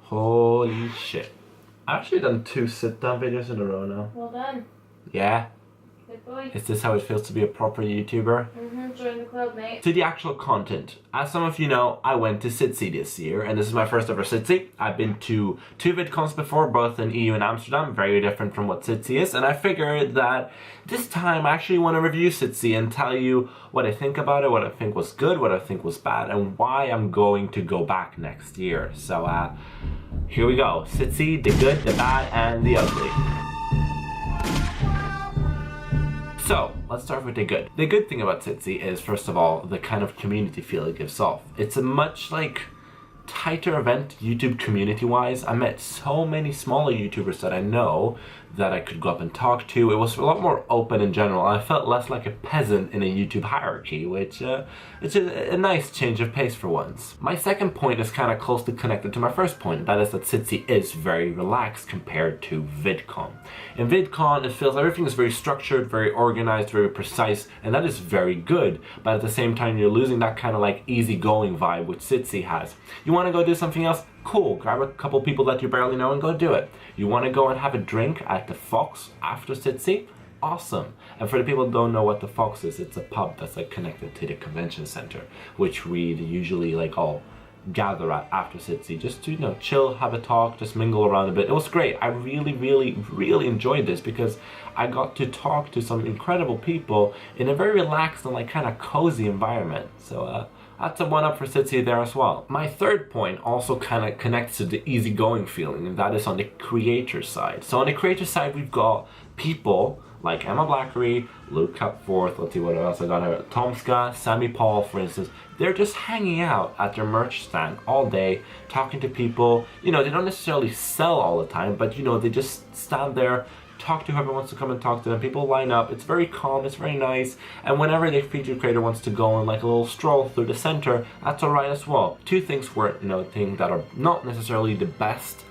Holy shit. I've actually done 2 sit-down videos in a row now. Well done. Yeah. Good boy. Is this how it feels to be a proper YouTuber? Join the club, mate. To the actual content. As some of you know, I went to SITC this year, and this is my first ever SITC. I've been to 2 VidCons before, both in EU and Amsterdam, very different from what SITC is, and I figured that this time I actually want to review SITC and tell you what I think about it, what I think was good, what I think was bad, and why I'm going to go back next year. So, here we go. SITC, the good, the bad, and the ugly. So, let's start with the good. The good thing about SITC is, first of all, the kind of community feel it gives off. It's a much, tighter event, YouTube community-wise. I met so many smaller YouTubers that I know that I could go up and talk to. It was a lot more open in general. I felt less like a peasant in a YouTube hierarchy, which it's a nice change of pace for once. My second point is kind of closely connected to my first point. That is that SITC is very relaxed compared to VidCon. In VidCon, it feels everything is very structured, very organized, very precise, and that is very good. But at the same time, you're losing that kind of easygoing vibe which SITC has. You want to go do something else? Cool, grab a couple people that you barely know and go do it. You want to go and have a drink at the Fox after SITC? Awesome. And for the people who don't know what the Fox is, it's a pub that's connected to the convention center, which we usually all gather at after SITC, just to chill, have a talk, just mingle around a bit. It was great. I really enjoyed this because I got to talk to some incredible people in a very relaxed and kind of cozy environment. So that's a one-up for SITC there as well. My third point also kind of connects to the easygoing feeling, and that is on the creator side. So on the creator side, we've got people like Emma Blackery, Luke Cupforth, let's see what else I got here, Tomska, Sammy Paul, for instance. They're just hanging out at their merch stand all day, talking to people. They don't necessarily sell all the time, but they just stand there, talk to whoever wants to come and talk to them. People line up. It's very calm, it's very nice, and whenever their featured creator wants to go on a little stroll through the center, that's alright as well. 2 things worth noting that are not necessarily the best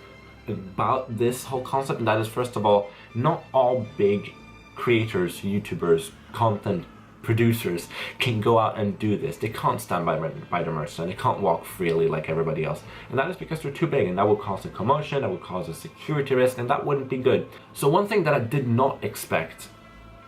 about this whole concept, and that is, first of all, not all big creators, YouTubers, content producers can go out and do this. They can't stand by the merch stand. They can't walk freely like everybody else. And that is because they're too big, and that would cause a commotion, that would cause a security risk, and that wouldn't be good. So one thing that I did not expect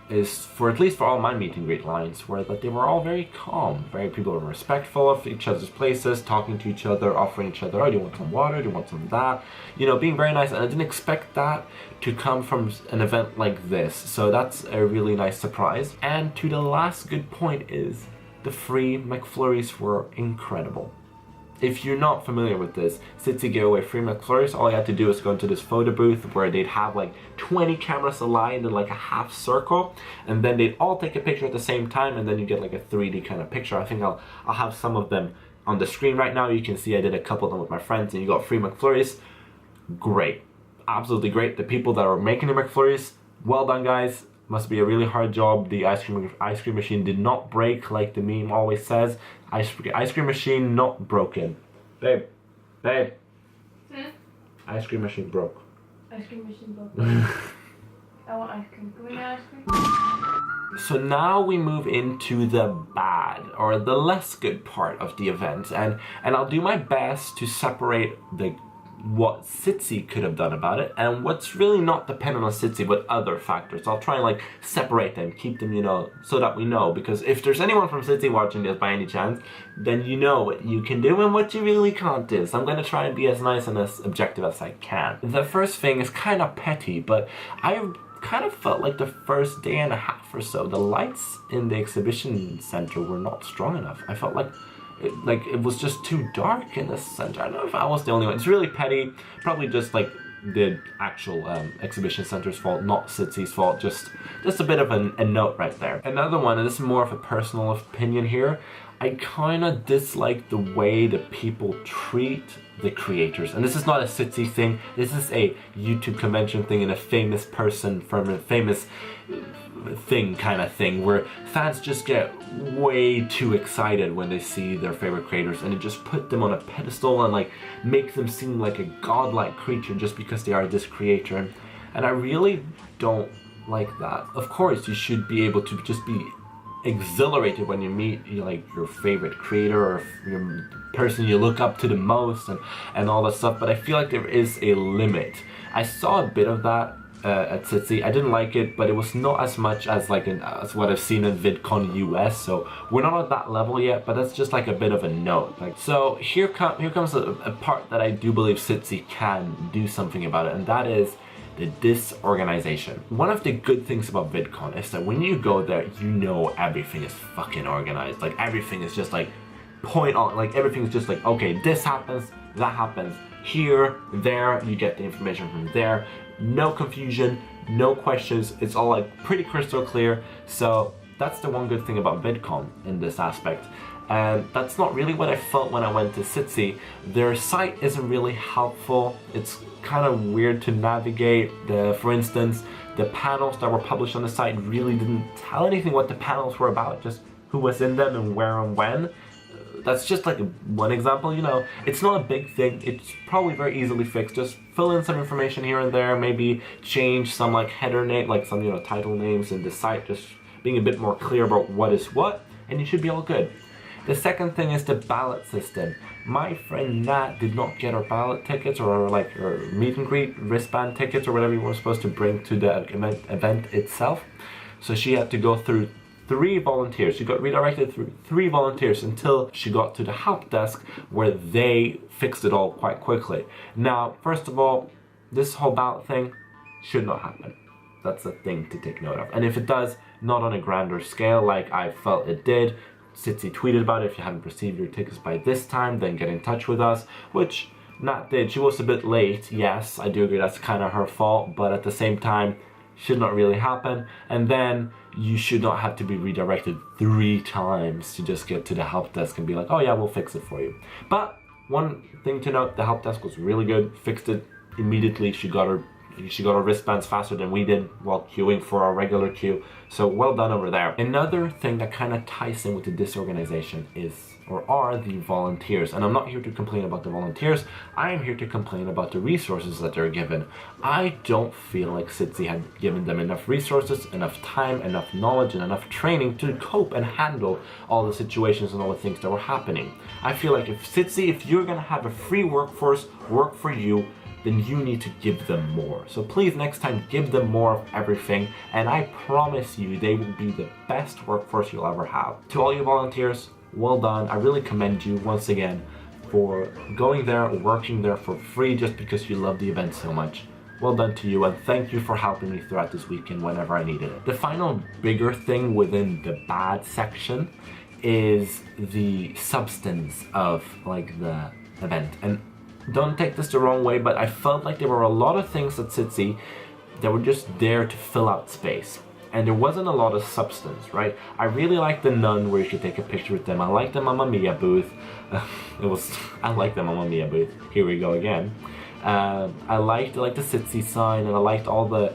is, at least for all my meet and greet lines, were that they were all very calm. People were respectful of each other's places, talking to each other, offering each other, oh, do you want some water, do you want some of that? Being very nice, and I didn't expect that to come from an event like this. So that's a really nice surprise. And to the last good point is, the free McFlurries were incredible. If you're not familiar with this, SITC gave away free McFlurries. All you had to do is go into this photo booth where they'd have 20 cameras aligned in a half circle, and then they'd all take a picture at the same time, and then you get a 3D kind of picture. I think I'll have some of them on the screen right now. You can see I did a couple of them with my friends, and you got free McFlurries. Great. Absolutely great. The people that are making the McFlurries, well done, guys. Must be a really hard job. The ice cream machine did not break like the meme always says. Ice cream machine not broken. Babe. Ice cream machine broke. Ice cream machine broke. I want ice cream. Can we get ice cream? So now we move into the bad, or the less good part of the event, and I'll do my best to separate what SITC could have done about it and what's really not dependent on SITC but other factors. I'll try and separate them, keep them, so that we know, because if there's anyone from SITC watching this by any chance, then you know what you can do and what you really can't do. So I'm going to try and be as nice and as objective as I can. The first thing is kind of petty, but I kind of felt like the first day and a half or so, the lights in the exhibition center were not strong enough. I felt like it was just too dark in the center. I don't know if I was the only one. It's really petty. Probably just the actual exhibition center's fault, not SITC's fault. Just a bit of a note right there. Another one, and this is more of a personal opinion here, I kind of dislike the way the people treat the creators. And this is not a SITC thing. This is a YouTube convention thing and a famous person from a famous thing kind of thing, where fans just get way too excited when they see their favorite creators, and it just put them on a pedestal and make them seem like a godlike creature just because they are this creator. And I really don't like that. Of course, you should be able to just be exhilarated when you meet your favorite creator or your person you look up to the most and all that stuff, but I feel like there is a limit. I saw a bit of that at SITC. I didn't like it, but it was not as much as like as what I've seen in VidCon US, so we're not at that level yet, but that's just like a bit of a note. Like, so here comes a part that I do believe SITC can do something about it, and that is the disorganization. One of the good things about VidCon is that when you go there, you know everything is fucking organized. Like everything is just like point on, like everything is just like, okay, this happens, that happens, here, there, you get the information from there. No confusion, no questions, it's all like pretty crystal clear. So that's the one good thing about VidCon in this aspect. And that's not really what I felt when I went to SITC. Their site isn't really helpful. It's kind of weird to navigate. For instance, the panels that were published on the site really didn't tell anything what the panels were about, just who was in them and where and when. That's just like one example, you know. It's not a big thing. It's probably very easily fixed. Just fill in some information here and there, maybe change some like header name, like some, you know, title names in the site, just being a bit more clear about what is what, and you should be all good. The second thing is the ballot system. My friend Nat did not get her ballot tickets or like her meet and greet wristband tickets or whatever you were supposed to bring to the event itself. So she had to go through 3 volunteers. She got redirected through 3 volunteers until she got to the help desk where they fixed it all quite quickly. Now, first of all, this whole ballot thing should not happen. That's a thing to take note of. And if it does, not on a grander scale like I felt it did. SITC tweeted about it. If you haven't received your tickets by this time, then get in touch with us, which Nat did. She was a bit late, yes, I do agree that's kind of her fault, but at the same time, should not really happen. And then you should not have to be redirected 3 times to just get to the help desk and be like, oh yeah, we'll fix it for you. But one thing to note, the help desk was really good, fixed it immediately. She got her wristbands faster than we did while queuing for our regular queue. So well done over there. Another thing that kind of ties in with the disorganization are the volunteers. And I'm not here to complain about the volunteers. I am here to complain about the resources that they're given. I don't feel like SITC had given them enough resources, enough time, enough knowledge, and enough training to cope and handle all the situations and all the things that were happening. I feel like if SITC, if you're gonna have a free workforce work for you, then you need to give them more. So please, next time, give them more of everything, and I promise you they will be the best workforce you'll ever have. To all you volunteers, well done. I really commend you once again for going there, working there for free just because you love the event so much. Well done to you, and thank you for helping me throughout this weekend whenever I needed it. The final bigger thing within the bad section is the substance of like the event. And don't take this the wrong way, but I felt like there were a lot of things at SITC that were just there to fill out space. And there wasn't a lot of substance, right? I really liked the nun where you could take a picture with them. I liked the Mamma Mia booth. I like the Mamma Mia booth. Here we go again. I liked the SITC sign, and I liked all the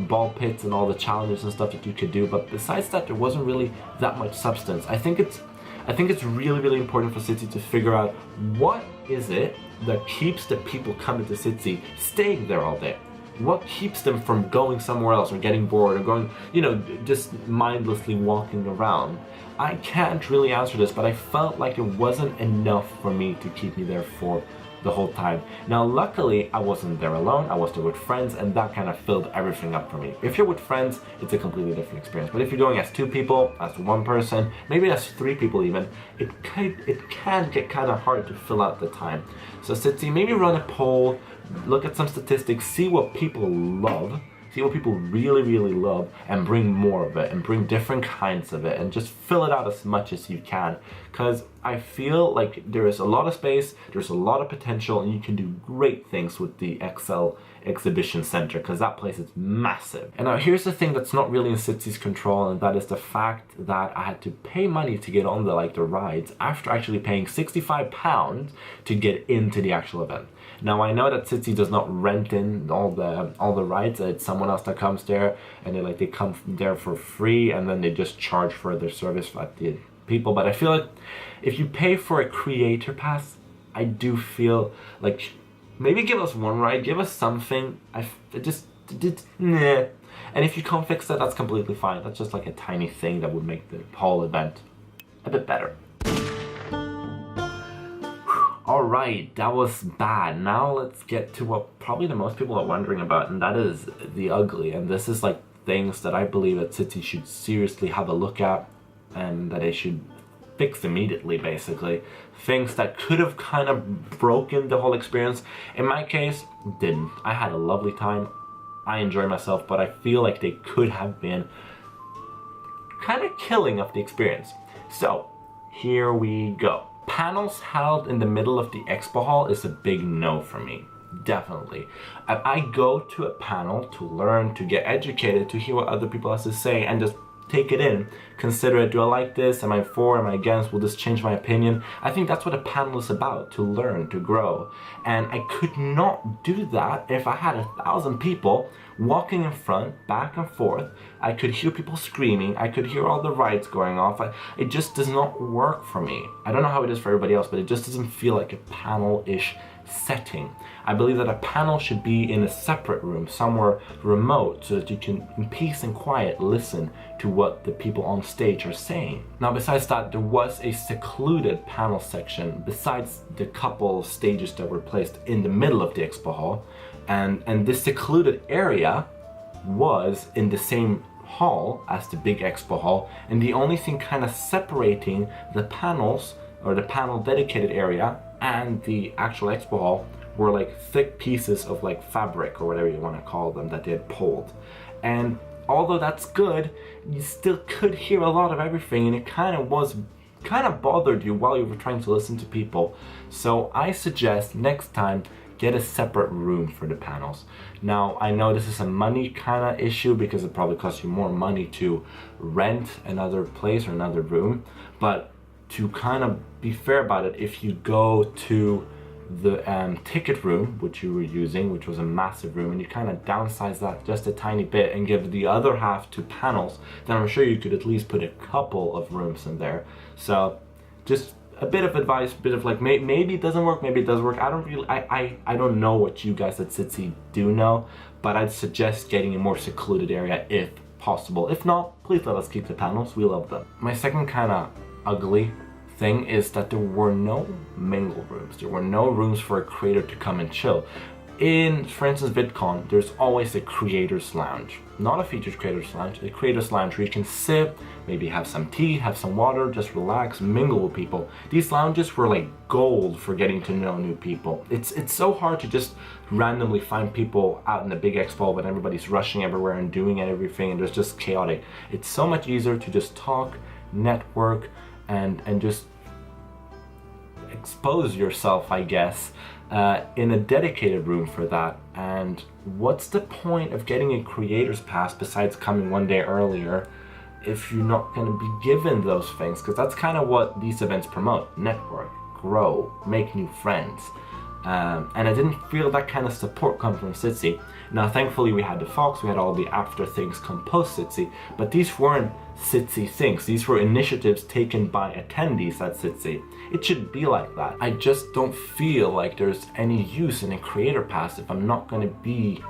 ball pits and all the challenges and stuff that you could do. But besides that, there wasn't really that much substance. I think it's really, really important for SITC to figure out what is it that keeps the people coming to SITC staying there all day. What keeps them from going somewhere else or getting bored or going, you know, just mindlessly walking around? I can't really answer this, but I felt like it wasn't enough for me to keep me there for the whole time. Now, luckily, I wasn't there alone. I was there with friends, and that kind of filled everything up for me. If you're with friends, it's a completely different experience. But if you're going as 2 people, as 1 person, maybe as 3 people even, it can get kind of hard to fill out the time. So SITC, maybe run a poll, look at some statistics, see what people love, see what people really, really love, and bring more of it, and bring different kinds of it, and just fill it out as much as you can. Because I feel like there is a lot of space, there's a lot of potential, and you can do great things with the XL Exhibition Center, because that place is massive. And now here's the thing that's not really in SITC's control, and that is the fact that I had to pay money to get on the rides after actually paying £65 to get into the actual event. Now I know that SITC does not rent in all the rides. It's someone else that comes there, and they come there for free, and then they just charge for their service at the people. But I feel like if you pay for a creator pass, I do feel like maybe give us 1 ride, give us something. Nah. And if you can't fix that, that's completely fine. That's just like a tiny thing that would make the whole event a bit better. Alright, that was bad. Now let's get to what probably the most people are wondering about, and that is the ugly. And this is like things that I believe that SITC should seriously have a look at and that they should fix immediately, basically. Things that could have kind of broken the whole experience. In my case, didn't. I had a lovely time. I enjoyed myself, but I feel like they could have been kind of killing of the experience. So, here we go. Panels held in the middle of the expo hall is a big no for me. Definitely. If I go to a panel to learn, to get educated, to hear what other people have to say, and just take it in, consider it, do I like this, am I for, am I against, will this change my opinion? I think that's what a panel is about, to learn, to grow. And I could not do that if I had 1,000 people walking in front, back and forth. I could hear people screaming, I could hear all the rights going off. It just does not work for me. I don't know how it is for everybody else, but it just doesn't feel like a panel-ish setting. I believe that a panel should be in a separate room, somewhere remote, so that you can, in peace and quiet, listen to what the people on stage are saying. Now, besides that, there was a secluded panel section, besides the couple stages that were placed in the middle of the expo hall, and this secluded area was in the same hall as the big expo hall, and the only thing kind of separating the panels, or the panel dedicated area, and the actual expo hall were like thick pieces of like fabric or whatever you want to call them that they had pulled. And although that's good, you still could hear a lot of everything, and it kind of bothered you while you were trying to listen to people. So I suggest next time get a separate room for the panels. Now, I know this is a money kind of issue because it probably costs you more money to rent another place or another room, but to kind of be fair about it, if you go to the ticket room, which you were using, which was a massive room, and you kind of downsize that just a tiny bit and give the other half to panels, then I'm sure you could at least put a couple of rooms in there. So just a bit of advice, a bit of like, maybe it doesn't work, maybe it does work. I don't know what you guys at SITC do know, but I'd suggest getting a more secluded area if possible. If not, please let us keep the panels, we love them. My second kind of ugly thing is that there were no mingle rooms. There were no rooms for a creator to come and chill. In, for instance, VidCon, there's always a creator's lounge. Not a featured creator's lounge, a creator's lounge where you can sit, maybe have some tea, have some water, just relax, mingle with people. These lounges were like gold for getting to know new people. It's so hard to just randomly find people out in the big expo when everybody's rushing everywhere and doing everything and it's just chaotic. It's so much easier to just talk, network, and just expose yourself, I guess, in a dedicated room for that. And what's the point of getting a creator's pass besides coming one day earlier if you're not going to be given those things? Because that's kind of what these events promote: network, grow, make new friends. And I didn't feel that kind of support come from SITC. Now, thankfully, we had the Fox, we had all the after things come post SITC, but these weren't SITC things. These were initiatives taken by attendees at SITC. It should be like that. I just don't feel like there's any use in a creator pass if I'm not going to be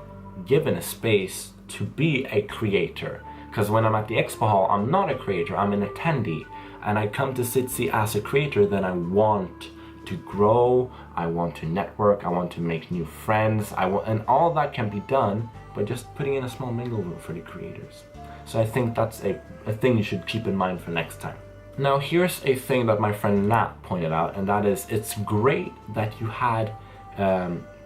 given a space to be a creator. Because when I'm at the expo hall, I'm not a creator, I'm an attendee. And I come to SITC as a creator, then I want to grow, I want to network, I want to make new friends, and all that can be done by just putting in a small mingle room for the creators. So I think that's a thing you should keep in mind for next time. Now, here's a thing that my friend Nat pointed out, and that is, it's great that you had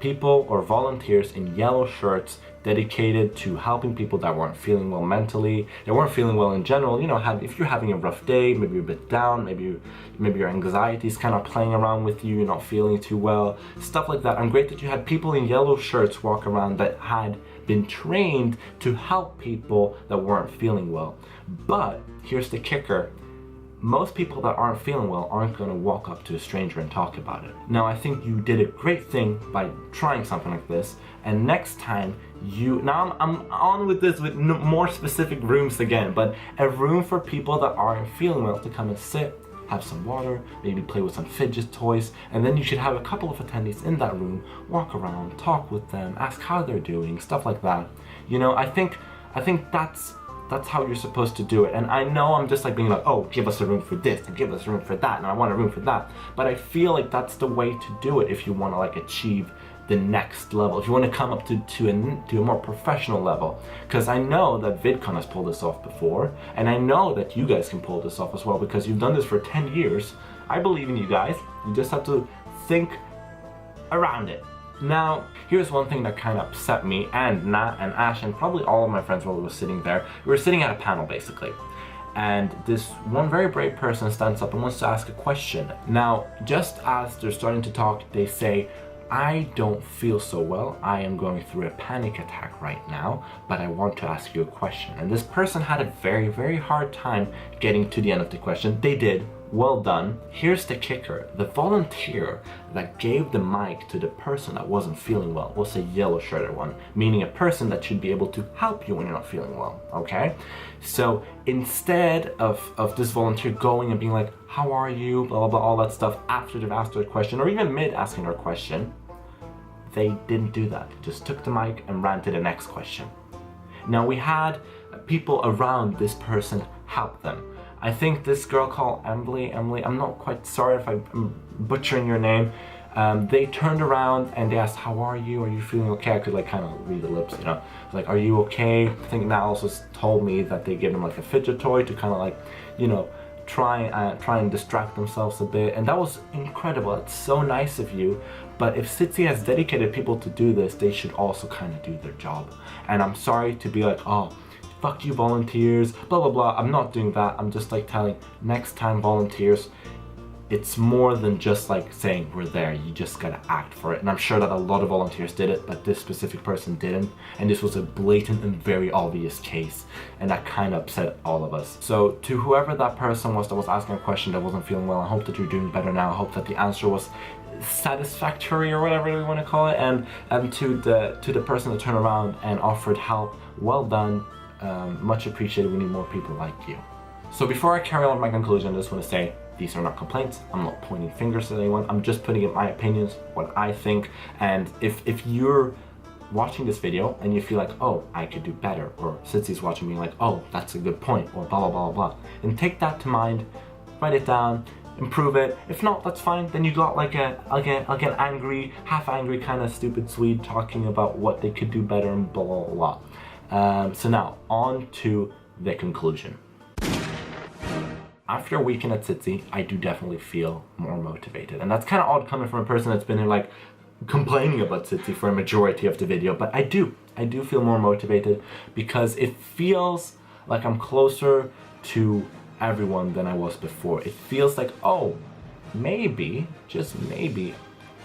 people or volunteers in yellow shirts dedicated to helping people that weren't feeling well mentally, that weren't feeling well in general. You know, if you're having a rough day, maybe you're a bit down, maybe your anxiety is kind of playing around with you, you're not feeling too well, stuff like that. And great that you had people in yellow shirts walk around that had been trained to help people that weren't feeling well. But here's the kicker: most people that aren't feeling well aren't going to walk up to a stranger and talk about it. Now, I think you did a great thing by trying something like this, and next time now I'm on with this with more specific rooms again, but a room for people that aren't feeling well to come and sit, have some water, maybe play with some fidget toys, and then you should have a couple of attendees in that room, walk around, talk with them, ask how they're doing, stuff like that. You know, I think that's that's how you're supposed to do it. And I know I'm just like being like, oh, give us a room for this and give us a room for that and I want a room for that. But I feel like that's the way to do it if you want to like achieve the next level, if you want to come up to a more professional level. Because I know that VidCon has pulled this off before, and I know that you guys can pull this off as well because you've done this for 10 years. I believe in you guys. You just have to think around it. Now, here's one thing that kind of upset me and Nat and Ash and probably all of my friends while we were sitting there. We were sitting at a panel basically. And this one very brave person stands up and wants to ask a question. Now, just as they're starting to talk, they say, I don't feel so well. I am going through a panic attack right now, but I want to ask you a question. And this person had a very, very hard time getting to the end of the question. They did. Well done. Here's the kicker. The volunteer that gave the mic to the person that wasn't feeling well was a yellow shirted one, meaning a person that should be able to help you when you're not feeling well, okay? So instead of this volunteer going and being like, how are you, blah, blah, blah, all that stuff after they've asked their question, or even mid asking their question, they didn't do that. They just took the mic and ran to the next question. Now we had people around this person help them. I think this girl called Emily, I'm not quite sorry if I'm butchering your name. They turned around and they asked, how are you? Are you feeling okay? I could like kind of read the lips, you know. Like, are you okay? I think Nat also told me that they gave them like a fidget toy to kind of like, you know, try and distract themselves a bit. And that was incredible. It's so nice of you. But if SITC has dedicated people to do this, they should also kind of do their job. And I'm sorry to be like, oh, fuck you volunteers, blah, blah, blah. I'm not doing that. I'm just like telling next time volunteers, it's more than just like saying we're there. You just gotta act for it. And I'm sure that a lot of volunteers did it, but this specific person didn't. And this was a blatant and very obvious case. And that kind of upset all of us. So to whoever that person was that was asking a question that wasn't feeling well, I hope that you're doing better now. I hope that the answer was satisfactory or whatever we want to call it. And to the person that turned around and offered help, well done. Much appreciated. We need more people like you. So before I carry on with my conclusion, I just want to say these are not complaints. I'm not pointing fingers at anyone. I'm just putting in my opinions, what I think. And if you're watching this video and you feel like, oh, I could do better, or SITC's watching me like, oh, that's a good point, or blah, blah, blah, blah, and take that to mind, write it down, improve it. If not, that's fine. Then you got like an angry, half angry kind of stupid Swede talking about what they could do better and blah, blah, blah. So now, on to the conclusion. After a weekend at SITC, I do definitely feel more motivated. And that's kind of odd coming from a person that's been here like complaining about SITC for a majority of the video, but I do feel more motivated because it feels like I'm closer to everyone than I was before. It feels like, oh, maybe, just maybe,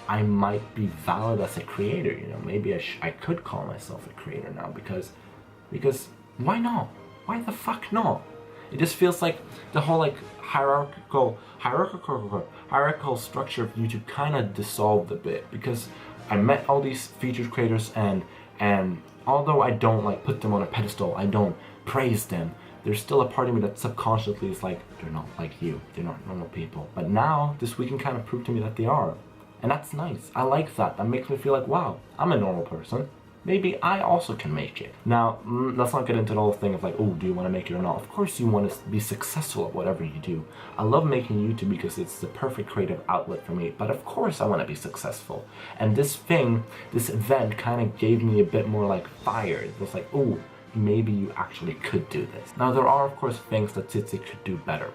I might be valid as a creator, you know, maybe I could call myself a creator now because why not? Why the fuck not? It just feels like the whole like hierarchical structure of YouTube kind of dissolved a bit because I met all these featured creators and although I don't like put them on a pedestal, I don't praise them, there's still a part of me that subconsciously is like, they're not like you, they're not normal people. But now this weekend kind of proved to me that they are. And that's nice. I like that. That makes me feel like, wow, I'm a normal person. Maybe I also can make it. Now, let's not get into the whole thing of like, oh, do you want to make it or not? Of course you want to be successful at whatever you do. I love making YouTube because it's the perfect creative outlet for me, but of course I want to be successful. And this event kind of gave me a bit more like fire. It was like, oh, maybe you actually could do this. Now, there are of course things that SITC could do better.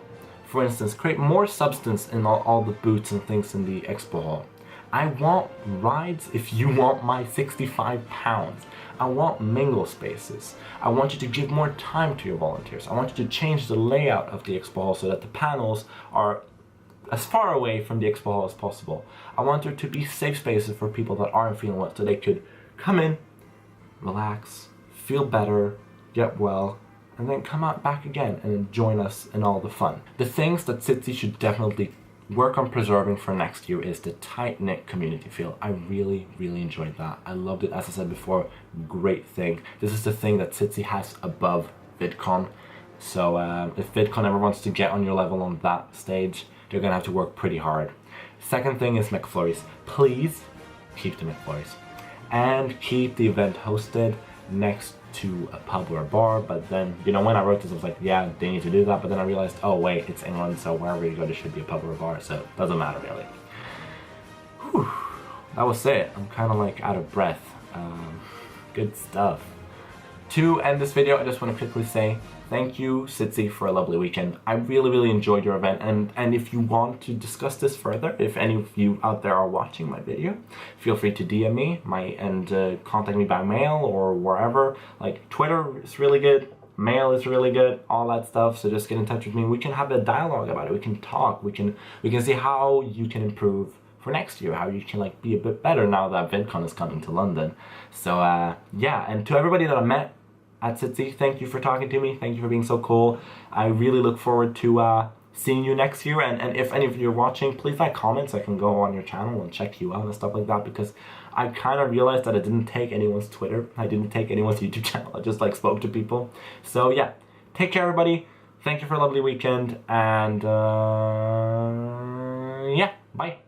For instance, create more substance in all the booths and things in the expo hall. I want rides if you want my 65 pounds. I want mingle spaces. I want you to give more time to your volunteers. I want you to change the layout of the expo hall so that the panels are as far away from the expo hall as possible. I want there to be safe spaces for people that aren't feeling well so they could come in, relax, feel better, get well, and then come out back again and join us in all the fun. The things that SITC should definitely work on preserving for next year is the tight-knit community feel. I really enjoyed that. I loved it, as I said before, great thing. This is the thing that SITC has above VidCon. So if VidCon ever wants to get on your level on that stage, they're gonna have to work pretty hard. Second thing is McFlurries. Please keep the McFlurries and keep the event hosted. next to a pub or a bar. But then, you know, when I wrote this, I was like, yeah, they need to do that. But then I realized, oh wait, it's England, so wherever you go, there should be a pub or a bar, so it doesn't matter really. Whew. That was it. I'm kind of like out of breath. Good stuff. To end this video, I just want to quickly say thank you, SITC, for a lovely weekend. I really enjoyed your event, and if you want to discuss this further, if any of you out there are watching my video, feel free to DM me and contact me by mail or wherever. Like Twitter is really good, mail is really good, all that stuff. So just get in touch with me. We can have a dialogue about it. We can talk. We can see how you can improve for next year, how you can like be a bit better now that VidCon is coming to London. So yeah, and to everybody that I met at SITC, thank you for talking to me. Thank you for being so cool. I really look forward to seeing you next year. And if any of you are watching, please like comment so I can go on your channel and check you out and stuff like that, because I kind of realized that I didn't take anyone's Twitter. I didn't take anyone's YouTube channel. I just like spoke to people. So yeah, take care everybody. Thank you for a lovely weekend. And yeah, bye.